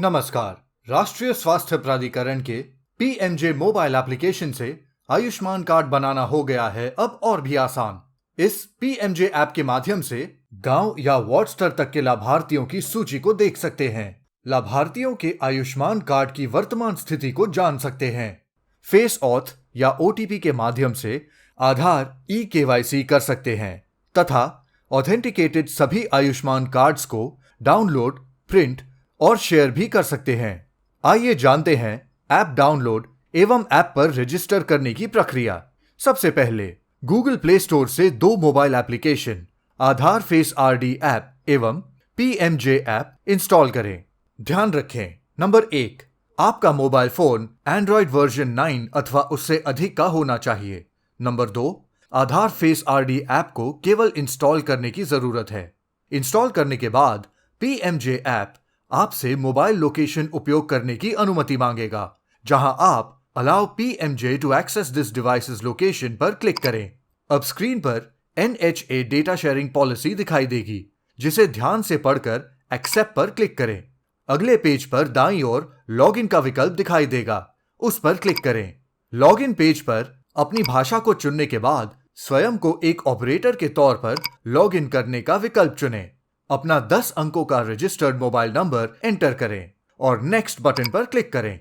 नमस्कार। राष्ट्रीय स्वास्थ्य प्राधिकरण के पीएमजे मोबाइल एप्लीकेशन से आयुष्मान कार्ड बनाना हो गया है अब और भी आसान। इस पीएमजे ऐप के माध्यम से गांव या वार्ड स्तर तक के लाभार्थियों की सूची को देख सकते हैं। लाभार्थियों के आयुष्मान कार्ड की वर्तमान स्थिति को जान सकते हैं। फेस ऑथ या ओटीपी के माध्यम से आधार ई-केवाईसी कर सकते हैं तथा ऑथेंटिकेटेड सभी आयुष्मान कार्ड्स को डाउनलोड, प्रिंट और शेयर भी कर सकते हैं। आइए जानते हैं ऐप डाउनलोड एवं ऐप पर रजिस्टर करने की प्रक्रिया। सबसे पहले गूगल प्ले स्टोर से दो मोबाइल एप्लीकेशन आधार फेस आरडी ऐप एवं पीएमजे ऐप इंस्टॉल करें। ध्यान रखें, नंबर 1, आपका मोबाइल फोन एंड्रॉइड वर्जन 9 अथवा उससे अधिक का होना चाहिए। नंबर 2, आधार फेस आरडी ऐप को केवल इंस्टॉल करने की जरूरत है। इंस्टॉल करने के बाद पीएमजे ऐप आपसे मोबाइल लोकेशन उपयोग करने की अनुमति मांगेगा, जहां आप allow PMJ to access this device's location पर क्लिक करें। अब स्क्रीन पर एनएचए डेटा शेयरिंग पॉलिसी दिखाई देगी, जिसे ध्यान से पढ़कर एक्सेप्ट पर क्लिक करें। अगले पेज पर दाईं ओर लॉगिन का विकल्प दिखाई देगा, उस पर क्लिक करें। लॉगिन पेज पर अपनी भाषा को चुनने के बाद स्वयं को एक ऑपरेटर के तौर पर लॉगिन करने का विकल्प चुनें। अपना 10 अंकों का रजिस्टर्ड मोबाइल नंबर एंटर करें और नेक्स्ट बटन पर क्लिक करें।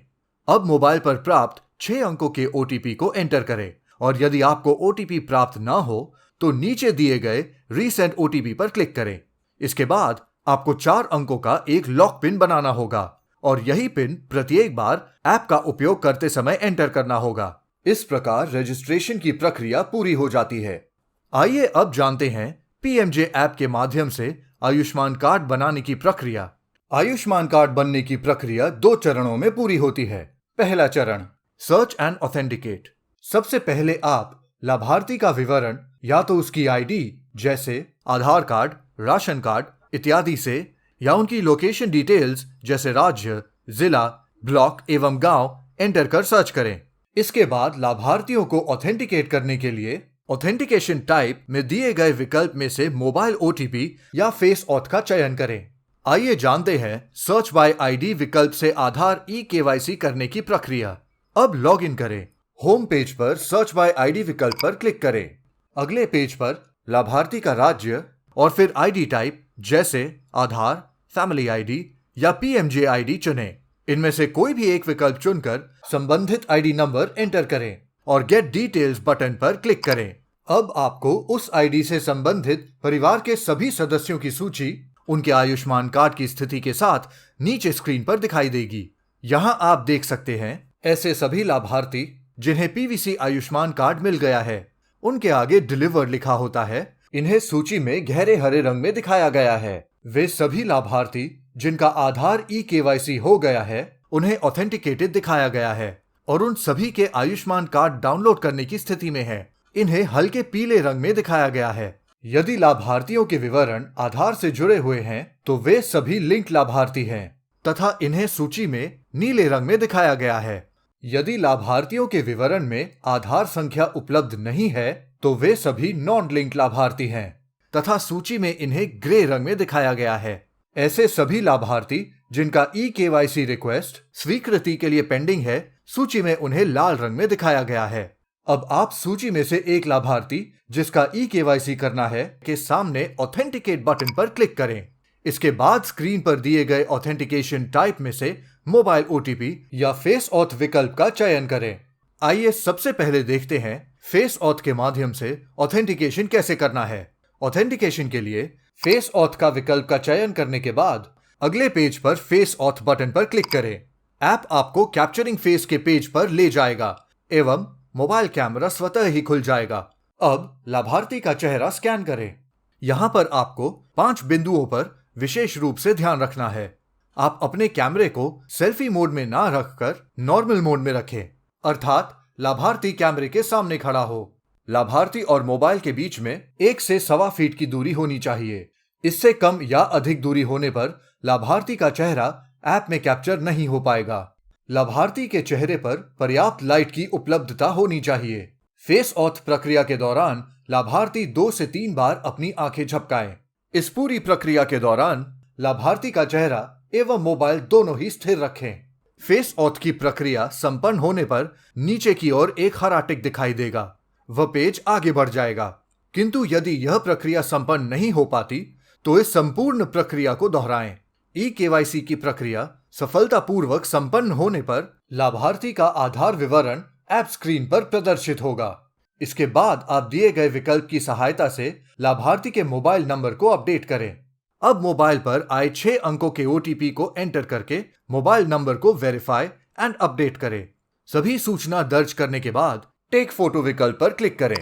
अब मोबाइल पर प्राप्त 6 अंकों के ओटीपी को एंटर करें और यदि आपको ओटीपी प्राप्त ना हो तो नीचे दिए गए रीसेंट ओटीपी पर क्लिक करें। इसके बाद आपको 4 अंकों का एक लॉक पिन बनाना होगा और यही पिन प्रत्येक बार ऐप का उपयोग करते समय एंटर करना होगा। इस प्रकार रजिस्ट्रेशन की प्रक्रिया पूरी हो जाती है। आइए अब जानते हैं पीएमजे ऐप के माध्यम से आयुष्मान कार्ड बनाने की प्रक्रिया। आयुष्मान कार्ड बनने की प्रक्रिया 2 चरणों में पूरी होती है। पहला चरण, सर्च एंड ऑथेंटिकेट। सबसे पहले आप लाभार्थी का विवरण या तो उसकी आईडी जैसे आधार कार्ड, राशन कार्ड इत्यादि से या उनकी लोकेशन डिटेल्स जैसे राज्य, जिला, ब्लॉक एवं गांव एंटर कर सर्च करें। इसके बाद लाभार्थियों को ऑथेंटिकेट करने के लिए ऑथेंटिकेशन टाइप में दिए गए विकल्प में से मोबाइल ओटीपी या फेस ऑथ का चयन करें। आइए जानते हैं सर्च बाय आईडी विकल्प से आधार ई-केवाईसी करने की प्रक्रिया। अब लॉगिन करें। होम पेज पर सर्च बाय आईडी विकल्प पर क्लिक करें। अगले पेज पर लाभार्थी का राज्य और फिर आईडी टाइप जैसे आधार, फैमिली आईडी या पीएमजे आईडी चुनें। इनमें से कोई भी एक विकल्प चुनकर संबंधित आईडी नंबर एंटर करें और गेट डिटेल्स बटन पर क्लिक करें। अब आपको उस आईडी से संबंधित परिवार के सभी सदस्यों की सूची उनके आयुष्मान कार्ड की स्थिति के साथ नीचे स्क्रीन पर दिखाई देगी। यहां आप देख सकते हैं ऐसे सभी लाभार्थी जिन्हें पीवीसी आयुष्मान कार्ड मिल गया है। उनके आगे डिलीवर्ड लिखा होता है। इन्हें सूची में गहरे हरे रंग में दिखाया गया है। वे सभी लाभार्थी जिनका आधार ई-केवाईसी हो गया है उन्हें ऑथेंटिकेटेड दिखाया गया है और उन सभी के आयुष्मान कार्ड डाउनलोड करने की स्थिति में है। इन्हें हल्के पीले रंग में दिखाया गया है। यदि लाभार्थियों के विवरण आधार से जुड़े हुए हैं तो वे सभी लिंक लाभार्थी हैं तथा इन्हें सूची में नीले रंग में दिखाया गया है। यदि लाभार्थियों के विवरण में आधार संख्या उपलब्ध नहीं है तो वे सभी नॉन लिंक लाभार्थी हैं तथा सूची में इन्हें ग्रे रंग में दिखाया गया है। ऐसे सभी लाभार्थी जिनका ई-केवाईसी रिक्वेस्ट स्वीकृति के लिए पेंडिंग है, सूची में उन्हें लाल रंग में दिखाया गया है। अब आप सूची में से एक लाभार्थी जिसका ई-केवाईसी करना है के सामने ऑथेंटिकेट बटन पर क्लिक करें। इसके बाद स्क्रीन पर दिए गए ऑथेंटिकेशन टाइप में से मोबाइल ओटीपी या फेस ऑथ विकल्प का चयन करें। आइए सबसे पहले देखते हैं फेस ऑथ के माध्यम से ऑथेंटिकेशन कैसे करना है। ऑथेंटिकेशन के लिए फेस ऑथ का विकल्प का चयन करने के बाद अगले पेज पर फेस ऑथ बटन पर क्लिक करें। ऐप आपको कैप्चरिंग फेस के पेज पर ले जाएगा एवं मोबाइल कैमरा स्वतः ही खुल जाएगा। अब लाभार्थी का चेहरा स्कैन करें। यहां पर आपको 5 बिंदुओं पर विशेष रूप से ध्यान रखना है। आप अपने कैमरे को सेल्फी मोड में ना रखकर नॉर्मल मोड में रखें, अर्थात लाभार्थी कैमरे के सामने खड़ा हो। लाभार्थी और मोबाइल के बीच में 1 से 1.25 फीट की दूरी होनी चाहिए। इससे कम या अधिक दूरी होने पर लाभार्थी का चेहरा ऐप में कैप्चर नहीं हो पाएगा। लाभार्थी के चेहरे पर पर्याप्त लाइट की उपलब्धता होनी चाहिए। फेस ऑथ प्रक्रिया के दौरान लाभार्थी 2 से 3 बार अपनी आंखें झपकाएं। इस पूरी प्रक्रिया के दौरान लाभार्थी का चेहरा एवं मोबाइल दोनों ही स्थिर रखें। फेस ऑथ की प्रक्रिया संपन्न होने पर नीचे की ओर एक हरा टिक दिखाई देगा। वह पेज आगे बढ़ जाएगा। किंतु यदि यह प्रक्रिया संपन्न नहीं हो पाती तो इस संपूर्ण प्रक्रिया को दोहराएं। ई-केवाईसी की प्रक्रिया सफलतापूर्वक संपन्न होने पर लाभार्थी का आधार विवरण ऐप स्क्रीन पर प्रदर्शित होगा। इसके बाद आप दिए गए विकल्प की सहायता से लाभार्थी के मोबाइल नंबर को अपडेट करें। अब मोबाइल पर आए 6 अंकों के ओटीपी को एंटर करके मोबाइल नंबर को वेरीफाई एंड अपडेट करें। सभी सूचना दर्ज करने के बाद टेक फोटो विकल्प पर क्लिक करें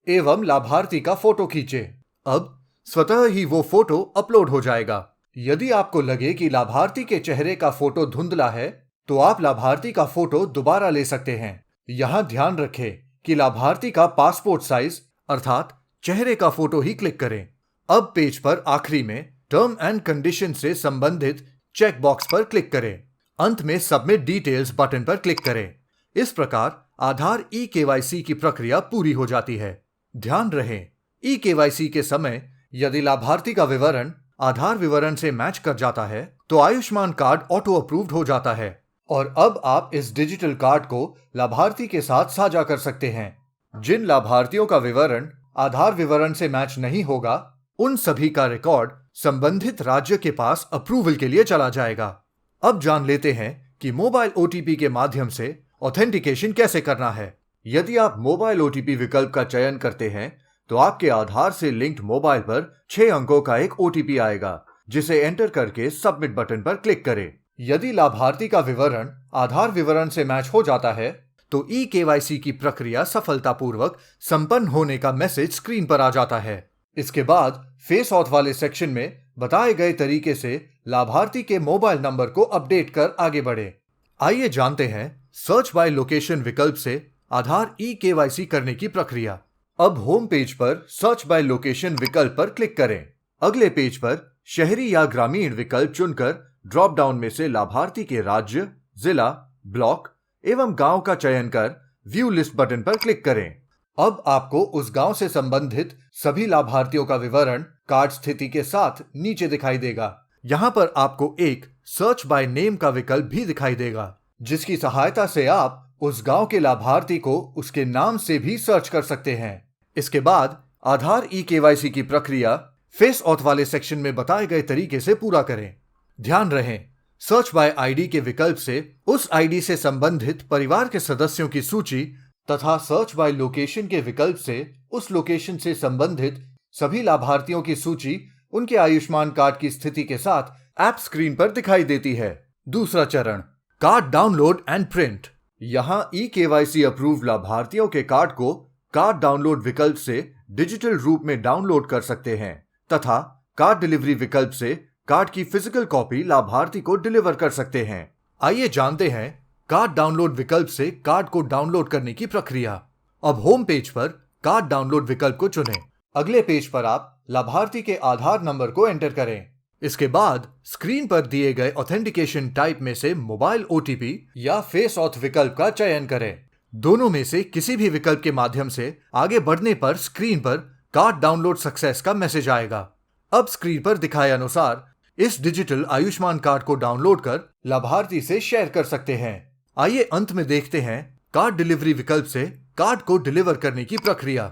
एवं लाभार्थी का फोटो खींचें। अब स्वतः ही वो फोटो अपलोड हो जाएगा। यदि आपको लगे कि लाभार्थी के चेहरे का फोटो धुंधला है तो आप लाभार्थी का फोटो दोबारा ले सकते हैं। यहाँ ध्यान रखें कि लाभार्थी का पासपोर्ट साइज अर्थात चेहरे का फोटो ही क्लिक करें। अब पेज पर आखिरी में टर्म एंड कंडीशन से संबंधित चेक बॉक्स पर क्लिक करें। अंत में सबमिट डिटेल्स बटन पर क्लिक करें। इस प्रकार आधार ई-केवाईसी की प्रक्रिया पूरी हो जाती है। ध्यान रहे, ई-केवाईसी के समय यदि लाभार्थी का विवरण आधार विवरण से मैच कर जाता है तो आयुष्मान कार्ड ऑटो अप्रूव्ड हो जाता है और अब आप इस डिजिटल कार्ड को लाभार्थी के साथ साझा कर सकते हैं। जिन लाभार्थियों का विवरण आधार विवरण से मैच नहीं होगा उन सभी का रिकॉर्ड संबंधित राज्य के पास अप्रूवल के लिए चला जाएगा। अब जान लेते हैं कि मोबाइल ओटीपी के माध्यम से ऑथेंटिकेशन कैसे करना है। यदि आप मोबाइल ओटीपी विकल्प का चयन करते हैं तो आपके आधार से लिंक्ड मोबाइल पर 6 अंकों का एक ओटीपी आएगा, जिसे एंटर करके सबमिट बटन पर क्लिक करें। यदि लाभार्थी का विवरण आधार विवरण से मैच हो जाता है तो ई-केवाईसी की प्रक्रिया सफलतापूर्वक संपन्न होने का मैसेज स्क्रीन पर आ जाता है। इसके बाद फेस ऑथ वाले सेक्शन में बताए गए तरीके से लाभार्थी के मोबाइल नंबर को अपडेट कर आगे बढ़े। आइए जानते हैं सर्च बाय लोकेशन विकल्प से आधार ई-केवाईसी करने की प्रक्रिया। अब होम पेज पर सर्च बाय लोकेशन विकल्प पर क्लिक करें। अगले पेज पर शहरी या ग्रामीण विकल्प चुनकर ड्रॉप डाउन में से लाभार्थी के राज्य, जिला, ब्लॉक एवं गांव का चयन कर व्यू लिस्ट बटन पर क्लिक करें। अब आपको उस गांव से संबंधित सभी लाभार्थियों का विवरण कार्ड स्थिति के साथ नीचे दिखाई देगा। यहाँ पर आपको एक सर्च बाय नेम का विकल्प भी दिखाई देगा, जिसकी सहायता से आप उस गांव के लाभार्थी को उसके नाम से भी सर्च कर सकते हैं। इसके बाद आधार ई-केवाईसी की प्रक्रिया फेस ऑथ वाले सेक्शन में बताए गए तरीके से पूरा करें। ध्यान रहे, सर्च बाय आईडी के विकल्प से उस आईडी से संबंधित परिवार के सदस्यों की सूची तथा सर्च बाय लोकेशन के विकल्प से उस लोकेशन से संबंधित सभी लाभार्थियों की सूची उनके आयुष्मान कार्ड की स्थिति के साथ ऐप स्क्रीन पर दिखाई देती है। दूसरा चरण, कार्ड डाउनलोड एंड प्रिंट। यहाँ ई-केवाईसी अप्रूव्ड लाभार्थियों के कार्ड को कार्ड डाउनलोड विकल्प से डिजिटल रूप में डाउनलोड कर सकते हैं तथा कार्ड डिलीवरी विकल्प से कार्ड की फिजिकल कॉपी लाभार्थी को डिलीवर कर सकते हैं। आइए जानते हैं कार्ड डाउनलोड विकल्प से कार्ड को डाउनलोड करने की प्रक्रिया। अब होम पेज पर कार्ड डाउनलोड विकल्प को चुनें। अगले पेज पर आप लाभार्थी के आधार नंबर को एंटर करें। इसके बाद स्क्रीन पर दिए गए ऑथेंटिकेशन टाइप में से मोबाइल ओटीपी या फेस ऑथ विकल्प का चयन करें। दोनों में से किसी भी विकल्प के माध्यम से आगे बढ़ने पर स्क्रीन पर कार्ड डाउनलोड सक्सेस का मैसेज आएगा। अब स्क्रीन पर दिखाए अनुसार इस डिजिटल आयुष्मान कार्ड को डाउनलोड कर लाभार्थी से शेयर कर सकते हैं। आइए अंत में देखते हैं कार्ड डिलीवरी विकल्प से कार्ड को डिलीवर करने की प्रक्रिया।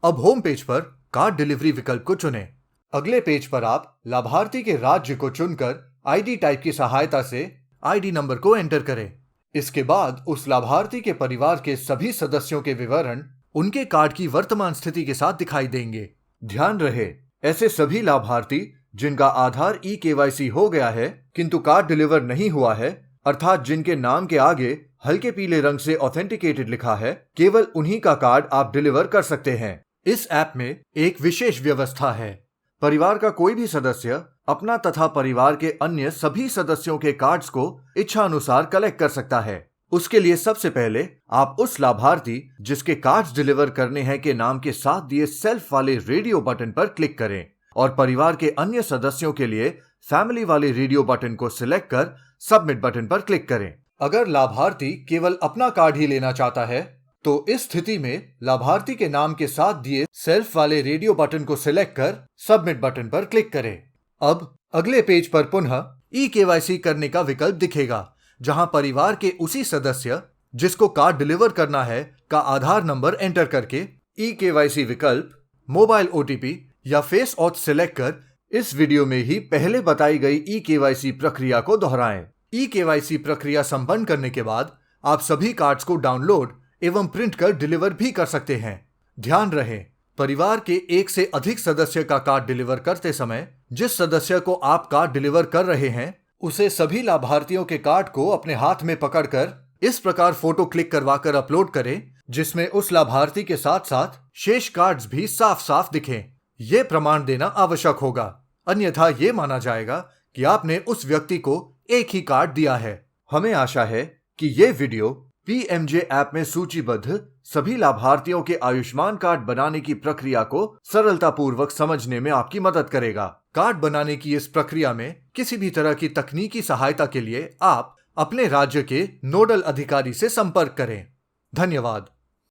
अब होम पेज पर कार्ड डिलीवरी विकल्प को चुनें। अगले पेज पर आप लाभार्थी के राज्य को चुनकर आईडी टाइप की सहायता से आईडी नंबर को एंटर करें। इसके बाद उस लाभार्थी के परिवार के सभी सदस्यों के विवरण उनके कार्ड की वर्तमान स्थिति के साथ दिखाई देंगे। ध्यान रहे, ऐसे सभी लाभार्थी जिनका आधार ई-केवाईसी हो गया है किंतु कार्ड डिलीवर नहीं हुआ है, अर्थात जिनके नाम के आगे हल्के पीले रंग से ऑथेंटिकेटेड लिखा है, केवल उन्हीं का कार्ड आप डिलीवर कर सकते हैं। इस ऐप में एक विशेष व्यवस्था है। परिवार का कोई भी सदस्य अपना तथा परिवार के अन्य सभी सदस्यों के कार्ड्स को इच्छा अनुसार कलेक्ट कर सकता है। उसके लिए सबसे पहले आप उस लाभार्थी जिसके कार्ड्स डिलीवर करने हैं के नाम के साथ दिए सेल्फ वाले रेडियो बटन पर क्लिक करें और परिवार के अन्य सदस्यों के लिए फैमिली वाले रेडियो बटन को सिलेक्ट कर सबमिट बटन पर क्लिक करें। अगर लाभार्थी केवल अपना कार्ड ही लेना चाहता है तो इस स्थिति में लाभार्थी के नाम के साथ दिए सेल्फ वाले रेडियो बटन को सिलेक्ट कर सबमिट बटन पर क्लिक करें। अब अगले पेज पर पुनः ई केवाईसी करने का विकल्प दिखेगा, जहां परिवार के उसी सदस्य जिसको कार्ड डिलीवर करना है का आधार नंबर एंटर करके ई केवाईसी विकल्प, मोबाइल ओटीपी या फेस ऑथ सिलेक्ट कर इस वीडियो में ही पहले बताई गई ई केवाईसी प्रक्रिया को दोहराएं। ई केवाईसी प्रक्रिया संपन्न करने के बाद आप सभी कार्ड्स को डाउनलोड एवं प्रिंट कर डिलीवर भी कर सकते हैं। ध्यान रहे, परिवार के एक से अधिक सदस्य का कार्ड डिलीवर करते समय जिस सदस्य को आप कार्ड डिलीवर कर रहे हैं उसे सभी लाभार्थियों के कार्ड को अपने हाथ में पकड़कर इस प्रकार फोटो क्लिक करवाकर अपलोड करें जिसमें उस लाभार्थी के साथ साथ शेष कार्ड्स भी साफ साफ दिखें। यह प्रमाण देना आवश्यक होगा, अन्यथा यह माना जाएगा कि आपने उस व्यक्ति को एक ही कार्ड दिया है। हमें आशा है कि यह वीडियो पीएमजे ऐप में सूचीबद्ध सभी लाभार्थियों के आयुष्मान कार्ड बनाने की प्रक्रिया को सरलतापूर्वक समझने में आपकी मदद करेगा। कार्ड बनाने की इस प्रक्रिया में किसी भी तरह की तकनीकी सहायता के लिए आप अपने राज्य के नोडल अधिकारी से संपर्क करें। धन्यवाद।